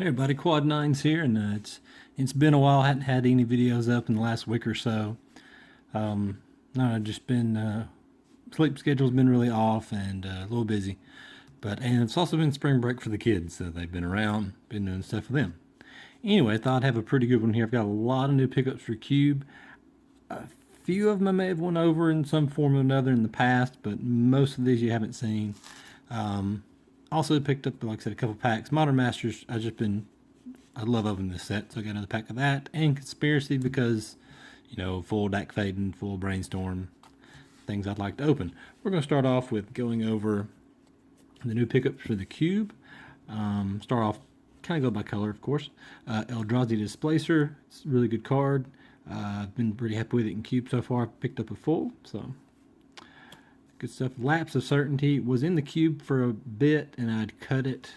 Hey everybody, Quad Nines here, and it's been a while. I hadn't had any videos up in the last week or so. No, I've just been sleep schedule's been really off and a little busy. And it's also been spring break for the kids, so they've been around, been doing stuff with them. Anyway, I thought I'd have a pretty good one here. I've got a lot of new pickups for Cube. Few of them I may have went over in some form or another in the past, but most of these you haven't seen. Also picked up, like I said, a couple packs. Modern Masters, I love opening this set, so I got another pack of that. And Conspiracy because, full deck fading, full brainstorm, things I'd like to open. We're going to start off with going over the new pickups for the Cube. Start off, kind of go by color, of course. Eldrazi Displacer, it's a really good card. I've been pretty happy with it in Cube so far. I've picked up a full, so good stuff. Lapse of Certainty was in the Cube for a bit, and I'd cut it.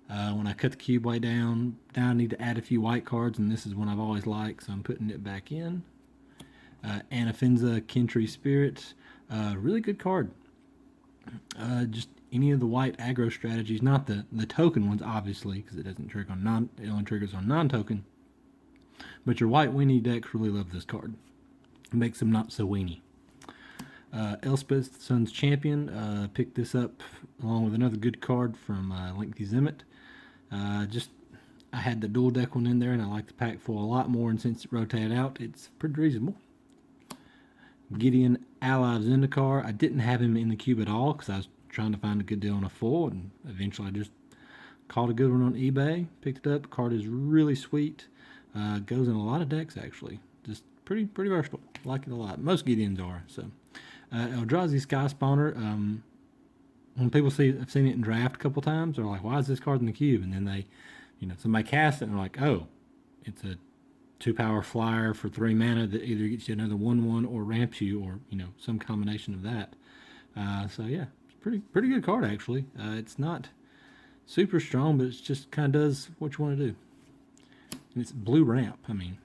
When I cut the cube white down, now I need to add a few white cards, and this is one I've always liked, so I'm putting it back in. Anafenza Kentry Spirit, really good card. Just any of the white aggro strategies, not the token ones, obviously, because it doesn't trigger on it only triggers on non-token. But your white weenie decks really love this card. It makes them not so weenie. Elspeth Sun's Champion, picked this up along with another good card from Lengthy Zimmet. I had the dual deck one in there, and I like the pack full a lot more, and since it rotated out, it's pretty reasonable. Gideon Ally of Zendikar, I didn't have him in the cube at all because I was trying to find a good deal on a full, and eventually I just caught a good one on eBay, picked it up. The card is really sweet. Goes in a lot of decks, actually. Just pretty versatile. Like it a lot. Most Gideons are. So, Eldrazi Sky Spawner, when people I've seen it in draft a couple times, they're like, why is this card in the cube? And then somebody casts it and they're like, oh, it's a 2-power flyer for 3 mana that either gets you another 1/1 or ramps you, or, some combination of that. So yeah, it's pretty good card, actually. It's not super strong, but it just kind of does what you want to do. And it's blue ramp. I mean,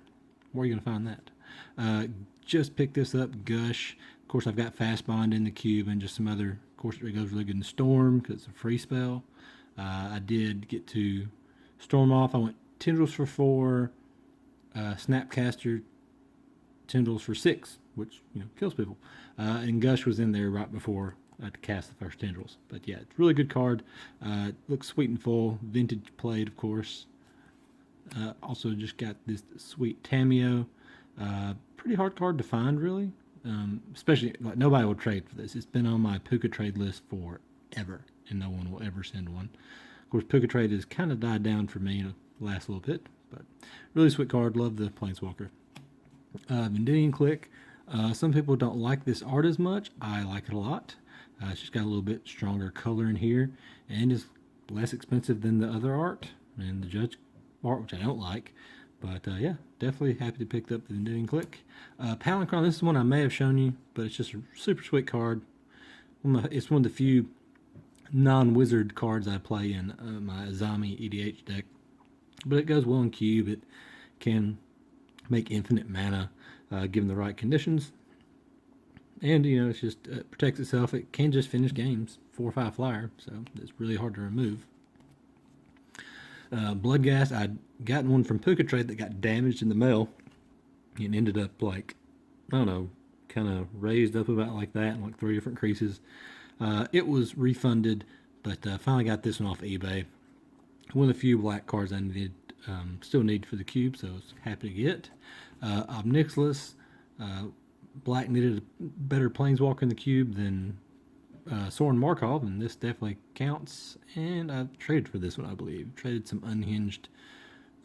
where are you going to find that? Just picked this up, Gush. Of course, I've got Fast Bond in the cube and just some other. Of course, it goes really good in Storm because it's a free spell. I did get to Storm off. I went Tendrils for 4, Snapcaster Tendrils for 6, which kills people. And Gush was in there right before I had to cast the first Tendrils. But yeah, it's a really good card. It looks sweet and full. Vintage played, of course. Also just got this sweet Tameo. Pretty hard card to find, really. Especially, like, nobody will trade for this. It's been on my Puka trade list forever, and no one will ever send one. Of course, Puka trade has kind of died down for me in the last little bit, but really sweet card. Love the Planeswalker. Vendidian Click. Some people don't like this art as much. I like it a lot. It's just got a little bit stronger color in here, and is less expensive than the other art and the Judge art, which I don't like. But yeah, definitely happy to pick up the Vendidian Click. Palinchron, this is one I may have shown you, but it's just a super sweet card. It's one of the few non-wizard cards I play in my Azami EDH deck. But it goes well in cube. It can make infinite mana given the right conditions. And, it's just protects itself. It can just finish games, 4 or 5 flyer, so it's really hard to remove. Bloodghast, I'd gotten one from Puka Trade that got damaged in the mail. It ended up kind of raised up about like that in like 3 different creases. It was refunded, but finally got this one off eBay. One of the few black cards I needed, still need for the cube, so I was happy to get. Obnixilis, black needed a better Planeswalker in the cube than Soren Markov, and this definitely counts. And I traded for this one, I believe. Traded some unhinged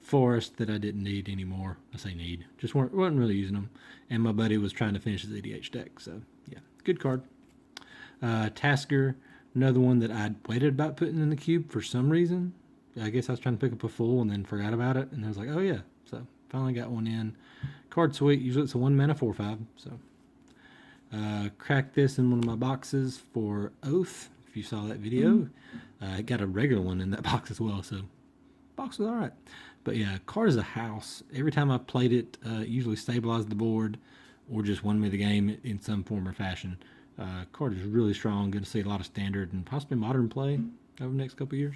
forest that I didn't need anymore. I say need, just wasn't really using them. And my buddy was trying to finish his EDH deck, so yeah, good card. Tasker, another one that I waited about putting in the cube for some reason. I guess I was trying to pick up a full and then forgot about it, and I was like, oh yeah, so finally got one in. Card sweet. Usually it's a 1 mana 4/5, so. Cracked this in one of my boxes for Oath, if you saw that video. I got a regular one in that box as well, so box was alright. But yeah, card is a house. Every time I played it, it usually stabilized the board or just won me the game in some form or fashion. Card is really strong. Going to see a lot of standard and possibly modern play over the next couple years.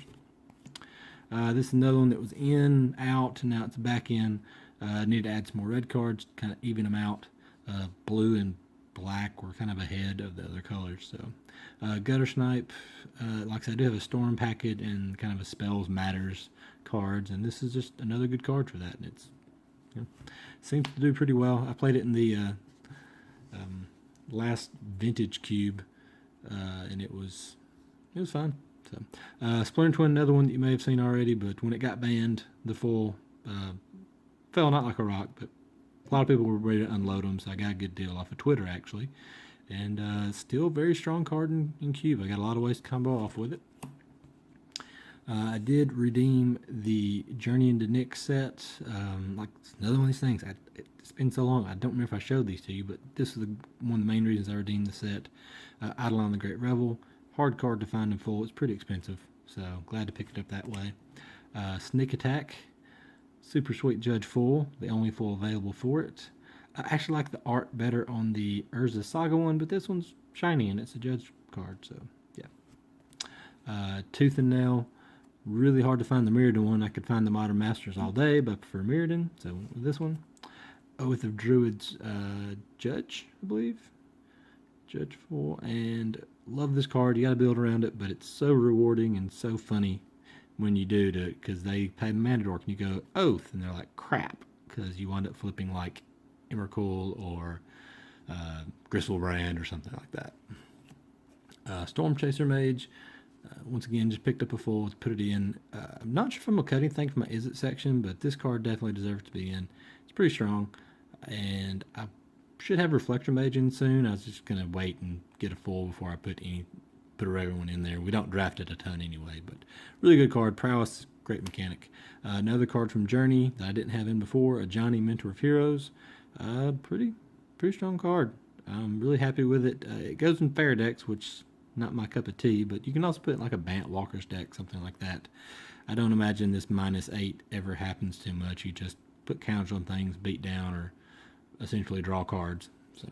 This is another one that was in, out, and now it's back in. Need to add some more red cards, kind of even them out. Blue and black were kind of ahead of the other colors. So, Gutter Snipe, like I said, I do have a Storm packet and kind of a Spells Matters cards, and this is just another good card for that. And it's, you know, seems to do pretty well. I played it in the last vintage cube, and it was fun. So, Splinter Twin, another one that you may have seen already, but when it got banned, the full fell not like a rock, but a lot of people were ready to unload them, so I got a good deal off of Twitter, actually. And still a very strong card in cube. I got a lot of ways to combo off with it. I did redeem the Journey into Nick set. Like another one of these things. It's been so long, I don't remember if I showed these to you, but this is one of the main reasons I redeemed the set. Eidolon the Great Revel. Hard card to find in full. It's pretty expensive, so glad to pick it up that way. Sneak Attack. Super sweet Judge full, the only full available for it. I actually like the art better on the Urza Saga one, but this one's shiny and it's a Judge card, so yeah. Tooth and Nail, really hard to find the Mirrodin one. I could find the Modern Masters all day, but I prefer Mirrodin, so with this one. Oath of Druids, Judge, I believe. Judge full, and love this card. You got to build around it, but it's so rewarding and so funny when you do it, because they pay Mandadork and you go Oath, and they're like crap, because you wind up flipping like Emrakul or Gristlebrand or something like that. Storm Chaser Mage, once again, just picked up a full to put it in. I'm not sure if I'm going to cut anything from my Is It section, but this card definitely deserves to be in. It's pretty strong, and I should have Reflector Mage in soon. I was just going to wait and get a full before I put a regular one in there. We don't draft it a ton anyway, but really good card. Prowess, great mechanic. Another card from Journey that I didn't have in before, a Johnny Mentor of Heroes. Pretty strong card. I'm really happy with it. It goes in fair decks, which not my cup of tea, but you can also put it in like a Bant Walker's deck, something like that. I don't imagine this -8 ever happens too much. You just put counters on things, beat down, or essentially draw cards. So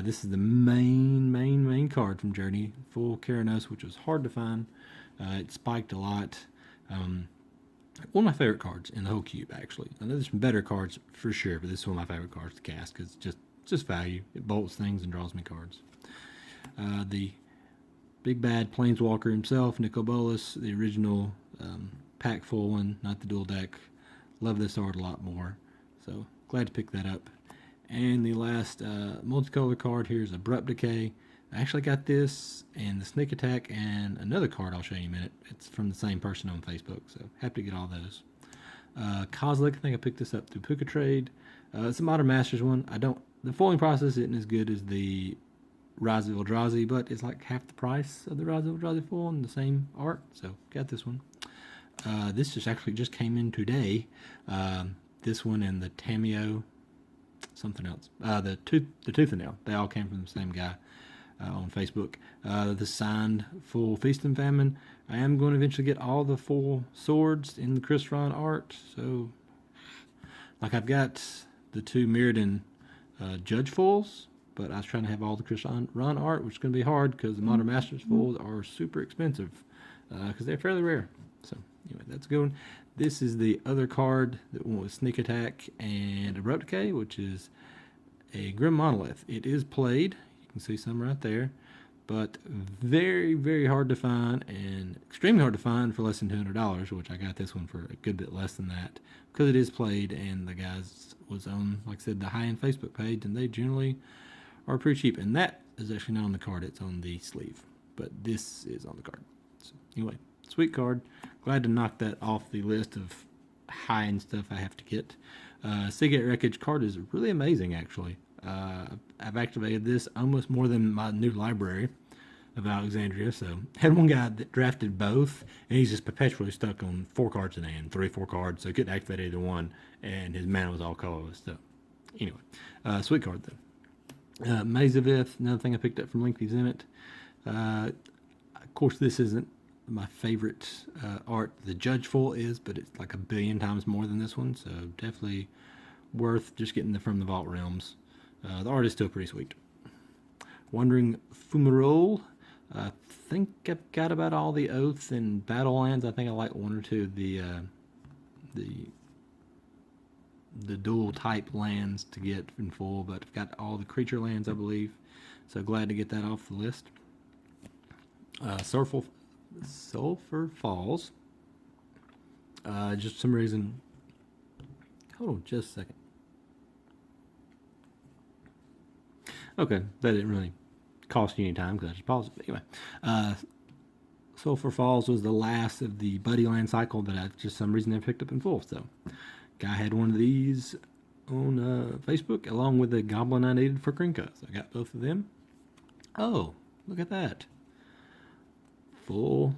this is the main card from Journey, full Keranos, which was hard to find. It spiked a lot. One of my favorite cards in the whole cube, actually. I know there's some better cards for sure, but this is one of my favorite cards to cast because it's just value. It bolts things and draws me cards. The big bad Planeswalker himself, Nicol Bolas, the original pack full one, not the dual deck. Love this art a lot more, so glad to pick that up. And the last multicolor card here is Abrupt Decay. I actually got this and the Sneak Attack and another card I'll show you in a minute. It's from the same person on Facebook, so happy to get all those. Kozilek, I think I picked this up through Puka Trade. It's a Modern Masters one. The foiling process isn't as good as the Rise of Eldrazi, but it's like half the price of the Rise of Eldrazi full and the same art, so got this one. This just came in today. This one and the Tameo, something else. The Tooth and Nail, they all came from the same guy on Facebook. The signed full Feast and Famine. I am going to eventually get all the full swords in the Chris Ron art. So, like, I've got the two Mirrodin Judge fulls, but I was trying to have all the Chris Ron art, which is going to be hard because the Modern Masters fulls are super expensive because they're fairly rare. So, anyway, that's a good one. This is the other card that went with Sneak Attack and Abrupt Decay, which is a Grim Monolith. It is played. You can see some right there. But very hard to find and extremely hard to find for less than $200, which I got this one for a good bit less than that because it is played and the guys was on, like I said, the high-end Facebook page, and they generally are pretty cheap. And that is actually not on the card. It's on the sleeve. But this is on the card. So anyway, sweet card. Glad to knock that off the list of high-end stuff I have to get. Seagate Wreckage card is really amazing, actually. I've activated this almost more than my new library of Alexandria. So had one guy that drafted both, and he's just perpetually stuck on 4 cards in hand, 4 cards, so he couldn't activate either one, and his mana was all colorless. So anyway, sweet card though. Maze of Ith, another thing I picked up from Lengthy Zenit. Of course, this isn't my favorite art. The Judge full is, but it's like 1,000,000,000 times more than this one, so definitely worth just getting from the Vault Realms. The art is still pretty sweet. Wandering Fumarole, think I've got about all the Oath and Battle lands. I think I like one or two of the dual type lands to get in full, but I've got all the creature lands, I believe. So glad to get that off the list. Sulfur Falls. Just some reason. Hold on just a second. Okay, that didn't really cost you any time because I just paused it. But anyway, Sulfur Falls was the last of the Buddy Land cycle that I just some reason I picked up in full. So, guy had one of these on Facebook along with the Goblin I needed for Krinka. So I got both of them. Oh, look at that. Full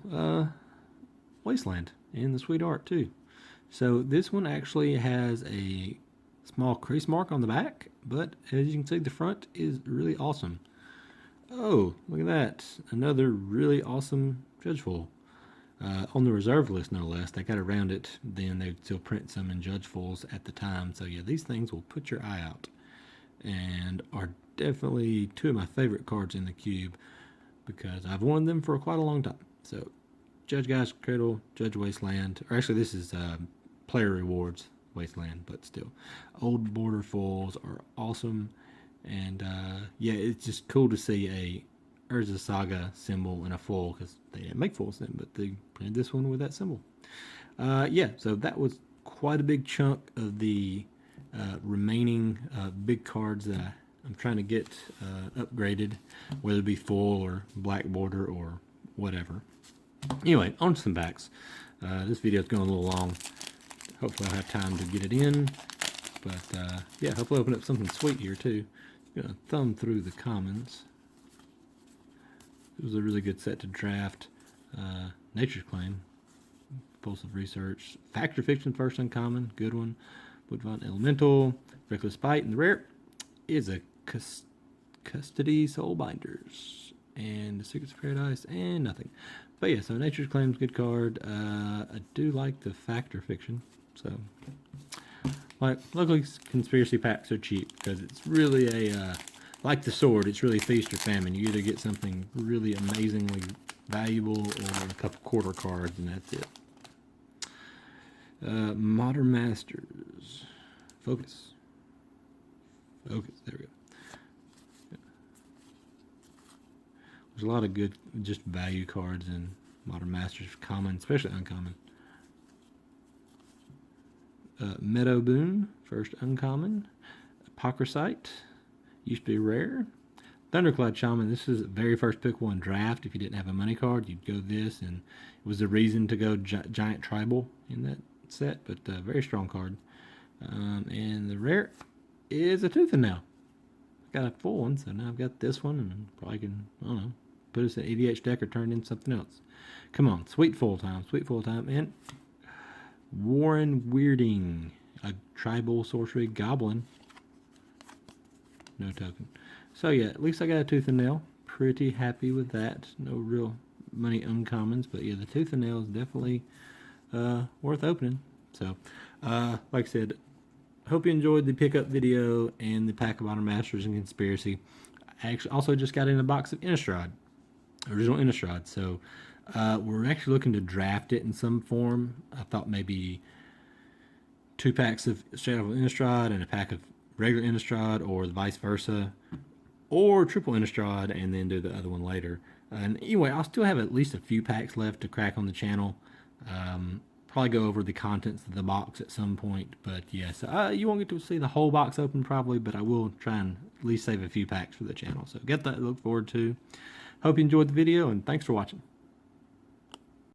Wasteland and the sweet art too. So this one actually has a small crease mark on the back, but as you can see, the front is really awesome. Oh, look at that. Another really awesome Judge Full. On the reserve list, no less. They got around it, then they'd still print some in Judge Fulls at the time. So yeah, these things will put your eye out and are definitely two of my favorite cards in the cube because I've wanted them for quite a long time. So Judge Guy's Cradle, Judge Wasteland, or actually this is Player Rewards Wasteland, but still. Old Border Fulls are awesome. And yeah, it's just cool to see a Urza Saga symbol in a full because they didn't make fulls then, but they printed this one with that symbol. Yeah, so that was quite a big chunk of the remaining big cards that I'm trying to get upgraded, whether it be full or black border or whatever. Anyway, on to some packs. This video is going a little long. Hopefully I'll have time to get it in. But yeah, hopefully open up something sweet here too. Gonna thumb through the commons. It was a really good set to draft. Nature's Claim, Impulsive Research, Factor Fiction, first uncommon, good one. Woodvine Elemental, Reckless Spite, and the rare is a Custody Soulbinders and the Secrets of Paradise and nothing. But yeah, so Nature's Claim's a good card. I do like the Factor Fiction, so like luckily conspiracy packs are cheap because it's really a like the sword, it's really feast or famine. You either get something really amazingly valuable or a couple quarter cards, and that's it. Modern Masters. Focus. Focus. There we go. There's a lot of good just value cards in Modern Masters, common, especially uncommon. Meadow Boon, first uncommon. Apocryphite. Used to be rare. Thundercloud Shaman, this is the very first pick one draft. If you didn't have a money card, you'd go this, and it was the reason to go Giant Tribal in that set, but very strong card. And the rare is a Tooth and Nail. Got a full one, so now I've got this one, and probably can, I don't know, put us in EDH deck or turn it into something else. Come on, sweet full time, and Warren Weirding, a tribal sorcery goblin. No token. So yeah, at least I got a Tooth and Nail. Pretty happy with that. No real money uncommons, but yeah, the Tooth and Nail is definitely worth opening. So, like I said, hope you enjoyed the pickup video and the pack of Modern Masters and Conspiracy. I actually also just got in a box of Innistrad, original Innistrad. So we're actually looking to draft it in some form. I thought maybe 2 packs of straight up Innistrad and a pack of regular Innistrad, or the vice versa, or triple Innistrad and then do the other one later. And anyway, I'll still have at least a few packs left to crack on the channel. Probably go over the contents of the box at some point, but yes, you won't get to see the whole box open probably, but I will try and at least save a few packs for the channel. So get that to look forward to. Hope you enjoyed the video, and thanks for watching.